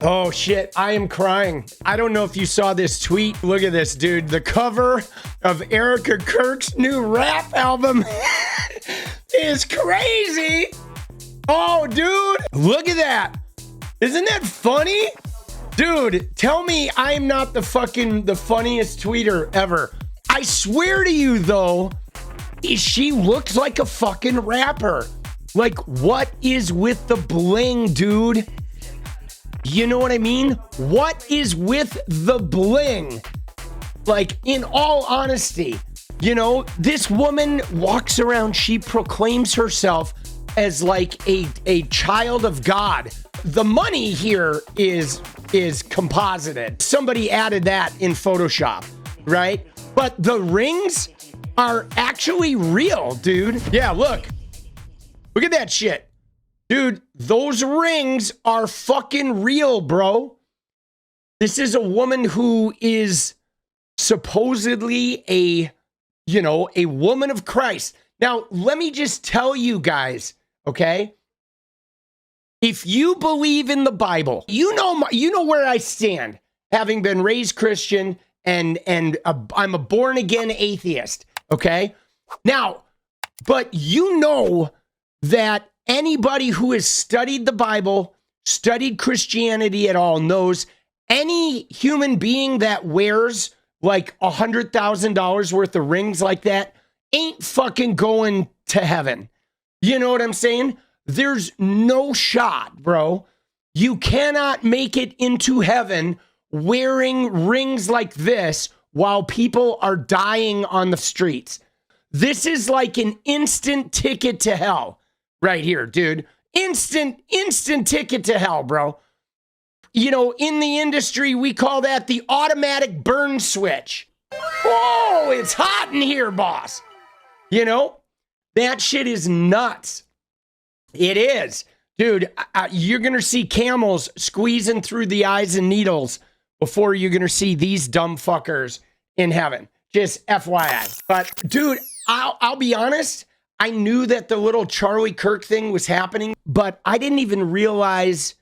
Oh shit, I am crying. I don't know if you saw this tweet. Look at this, dude. The cover of Erika Kirk's new rap album is crazy. Oh, dude, look at that. Isn't that funny? Dude, tell me I'm not the funniest tweeter ever. I swear to you, though, she looks like a fucking rapper. Like, what is with the bling, dude? You know what I mean? What is with the bling? Like, in all honesty, you know, this woman walks around, she proclaims herself as like a child of God. The money here is composited. Somebody added that in Photoshop, right? But the rings are actually real, dude. Yeah, look at that shit. Dude, those rings are fucking real, bro. This is a woman who is supposedly a woman of Christ. Now, let me just tell you guys, okay? If you believe in the Bible, you know where I stand, having been raised Christian and I'm a born again atheist, okay? Now, but you know that anybody who has studied the Bible, studied Christianity at all, knows any human being that wears like $100,000 worth of rings like that ain't fucking going to heaven. You know what I'm saying? There's no shot, bro. You cannot make it into heaven wearing rings like this while people are dying on the streets. This is like an instant ticket to hell. Right here, dude. Instant ticket to hell, bro. You know, in the industry, we call that the automatic burn switch. Oh, it's hot in here, boss. You know, that shit is nuts. It is. Dude, you're going to see camels squeezing through the eyes and needles before you're going to see these dumb fuckers in heaven. Just FYI. But, dude, I'll be honest. I knew that the little Charlie Kirk thing was happening, but I didn't even realize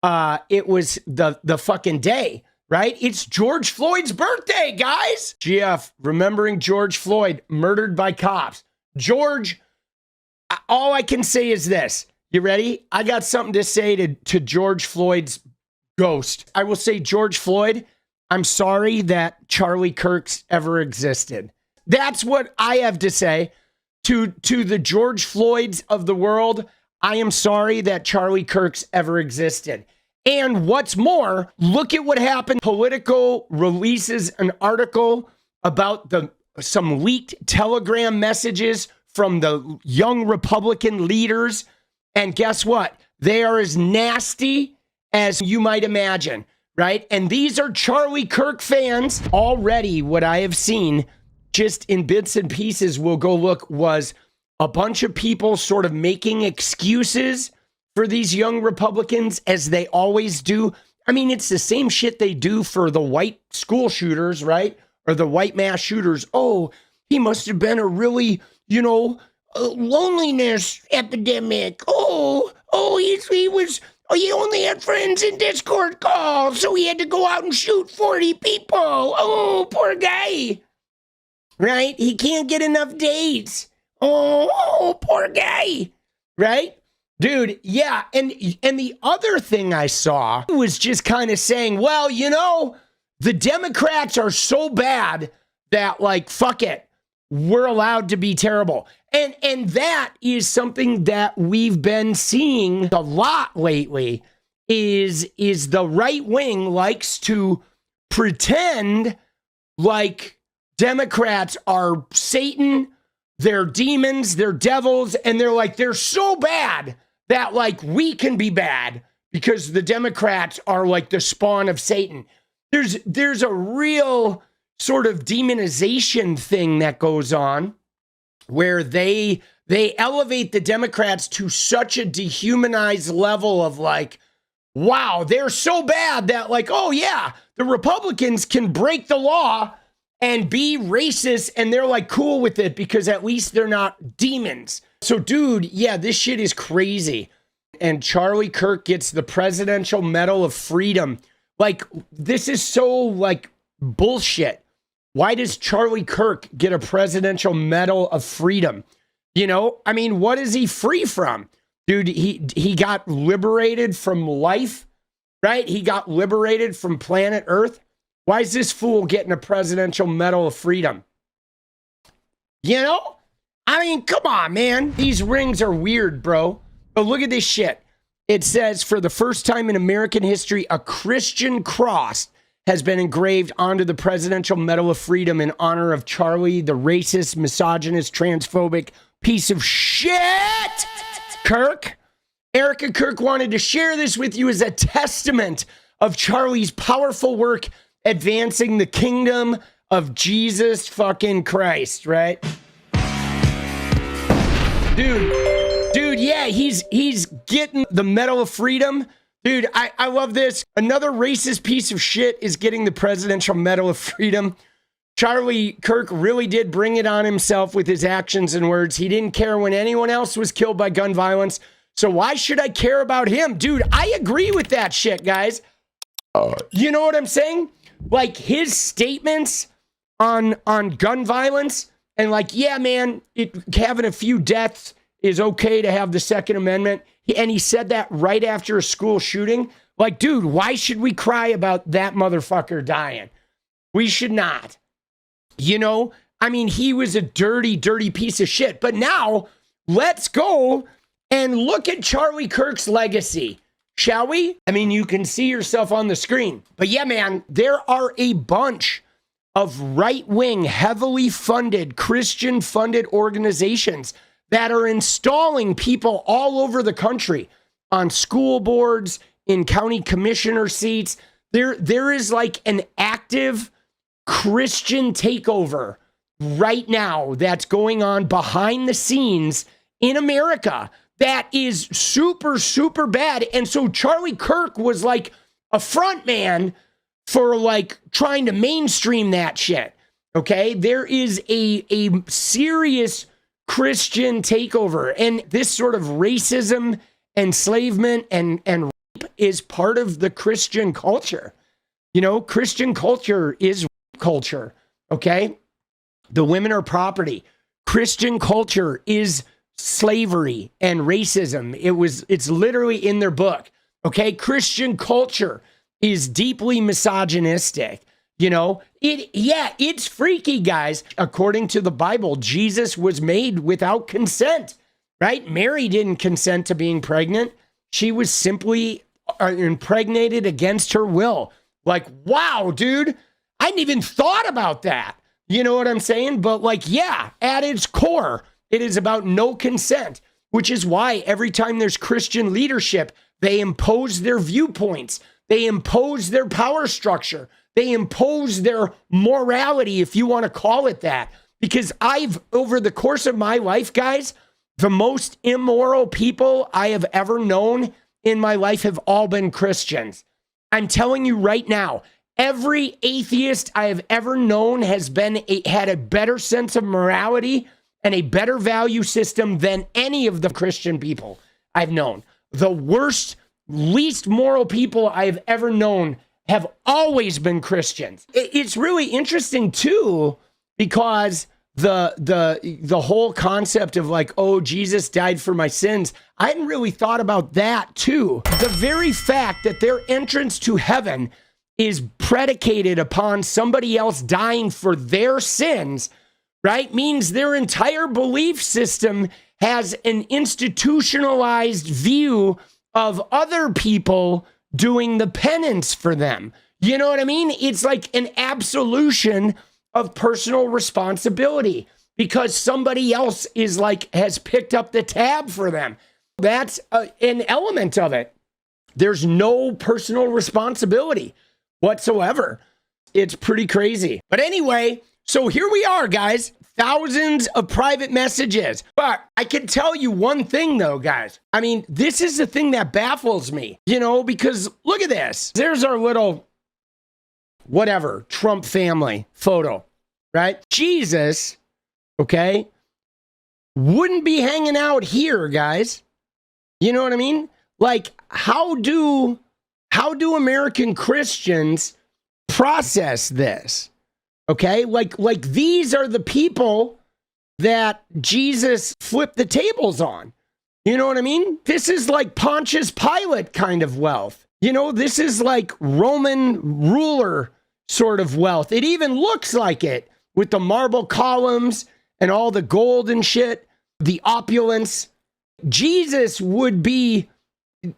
it was the fucking day, right? It's George Floyd's birthday, guys. GF, remembering George Floyd murdered by cops. George, all I can say is this. You ready? I got something to say to George Floyd's ghost. I will say, George Floyd, I'm sorry that Charlie Kirk's ever existed. That's what I have to say. To the George Floyds of the world, I am sorry that Charlie Kirk's ever existed. And what's more, look at what happened. Politico releases an article about some leaked Telegram messages from the young Republican leaders. And guess what? They are as nasty as you might imagine, right? And these are Charlie Kirk fans. Already what I have seen just in bits and pieces, we'll go look, was a bunch of people sort of making excuses for these young Republicans, as they always do. I mean, it's the same shit they do for the white school shooters, right? Or the white mass shooters. Oh, he must have been a really, loneliness epidemic. He only had friends in Discord calls, so he had to go out and shoot 40 people. Oh, poor guy. Right? He can't get enough dates. Oh, poor guy. Right? Dude, yeah. And the other thing I saw was just kind of saying, well, the Democrats are so bad that, like, fuck it. We're allowed to be terrible. And that is something that we've been seeing a lot lately, is the right wing likes to pretend like Democrats are Satan, they're demons, they're devils, and they're so bad that, like, we can be bad because the Democrats are like the spawn of Satan. There's a real sort of demonization thing that goes on where they elevate the Democrats to such a dehumanized level of, like, wow, they're so bad that, like, oh yeah, the Republicans can break the law and be racist, and they're, like, cool with it because at least they're not demons. So, dude, yeah, this shit is crazy. and Charlie Kirk gets the Presidential Medal of Freedom. Like, this is so, like, bullshit. Why does Charlie Kirk get a Presidential Medal of Freedom? You know, I mean, what is he free from? Dude, he got liberated from life, right? He got liberated from planet Earth. Why is this fool getting a Presidential Medal of Freedom? You know? I mean, come on, man. These rings are weird, bro. But look at this shit. It says, for the first time in American history, a Christian cross has been engraved onto the Presidential Medal of Freedom in honor of Charlie, the racist, misogynist, transphobic piece of shit Kirk. Erika Kirk wanted to share this with you as a testament of Charlie's powerful work advancing the kingdom of Jesus fucking Christ, right? Dude, yeah, he's getting the Medal of Freedom. Dude, I love this. Another racist piece of shit is getting the Presidential Medal of Freedom. Charlie Kirk really did bring it on himself with his actions and words. He didn't care when anyone else was killed by gun violence. So why should I care about him? Dude, I agree with that shit, guys. You know what I'm saying? Like, his statements on gun violence and like, yeah, man, having a few deaths is okay to have the Second Amendment. And he said that right after a school shooting. Like, dude, why should we cry about that motherfucker dying? We should not. You know, I mean, he was a dirty, dirty piece of shit. But now, let's go and look at Charlie Kirk's legacy, shall we? I mean, you can see yourself on the screen. But yeah, man, there are a bunch of right-wing, heavily funded, Christian-funded organizations that are installing people all over the country on school boards, in county commissioner seats. There is like an active Christian takeover right now that's going on behind the scenes in America that is super, super bad. And so Charlie Kirk was like a front man for like trying to mainstream that shit. Okay, there is a serious Christian takeover, and this sort of racism, enslavement, and rape is part of the Christian culture. You know, Christian culture is culture. Okay, the women are property. Christian culture is slavery and racism. It's literally in their book. Okay, Christian culture is deeply misogynistic. You know, it's freaky, guys. According to the Bible, Jesus was made without consent, right? Mary didn't consent to being pregnant. She was simply impregnated against her will. Like, wow, dude, I hadn't even thought about that. You know what I'm saying? But like, yeah, at its core, it is about no consent, which is why every time there's Christian leadership, they impose their viewpoints. They impose their power structure. They impose their morality, if you want to call it that. Because over the course of my life, guys, the most immoral people I have ever known in my life have all been Christians. I'm telling you right now, every atheist I have ever known has had a better sense of morality and a better value system than any of the Christian people I've known. The worst, least moral people I've ever known have always been Christians. It's really interesting too, because the whole concept of like, oh, Jesus died for my sins, I hadn't really thought about that too. The very fact that their entrance to heaven is predicated upon somebody else dying for their sins, right, means their entire belief system has an institutionalized view of other people doing the penance for them. You know what I mean? It's like an absolution of personal responsibility because somebody else is like, has picked up the tab for them. That's an element of it. There's no personal responsibility whatsoever. It's pretty crazy. But anyway, so here we are, guys. Thousands of private messages. But I can tell you one thing though, guys. I mean, this is the thing that baffles me, you know, because look at this. There's our little, whatever, Trump family photo, right? Jesus, okay, wouldn't be hanging out here, guys. You know what I mean? Like, how do American Christians process this? Okay, like these are the people that Jesus flipped the tables on. You know what I mean? This is like Pontius Pilate kind of wealth. You know, this is like Roman ruler sort of wealth. It even looks like it with the marble columns and all the gold and shit, the opulence. Jesus would be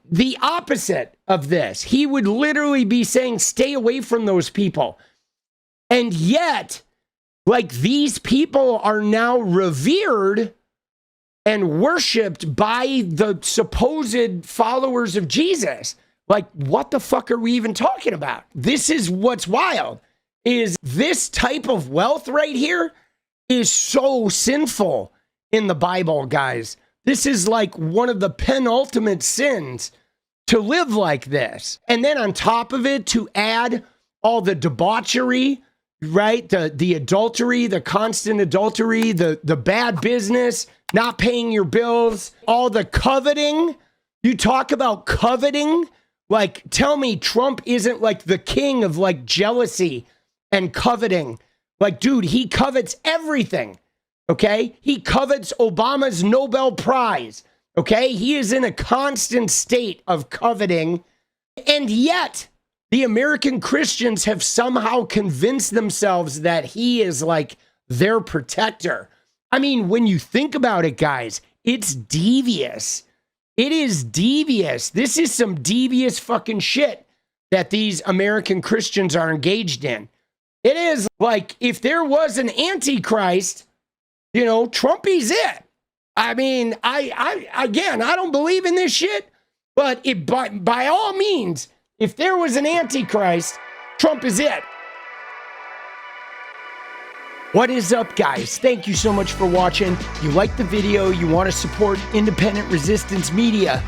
the opposite of this. He would literally be saying, stay away from those people. And yet, like, these people are now revered and worshiped by the supposed followers of Jesus. Like, what the fuck are we even talking about? This is what's wild, is this type of wealth right here is so sinful in the Bible, guys. This is like one of the penultimate sins, to live like this. And then on top of it, to add all the debauchery, right? The adultery, the constant adultery, the bad business, not paying your bills, all the coveting. You talk about coveting. Like, tell me Trump isn't like the king of like jealousy and coveting. Like, dude, he covets everything. Okay? He covets Obama's Nobel Prize. Okay? He is in a constant state of coveting. And yet, the American Christians have somehow convinced themselves that he is like their protector. I mean, when you think about it, guys, it's devious. It is devious. This is some devious fucking shit that these American Christians are engaged in. It is like, if there was an antichrist, you know, Trumpy's it. I mean, I don't believe in this shit, but by all means, if there was an antichrist, Trump is it. What is up, guys? Thank you so much for watching. If you like the video, you want to support independent resistance media,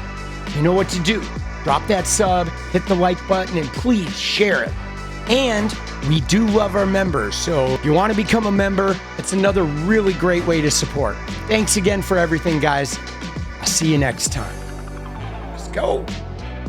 you know what to do. Drop that sub, hit the like button, and please share it. And we do love our members, so if you want to become a member, it's another really great way to support. Thanks again for everything, guys. I'll see you next time. Let's go.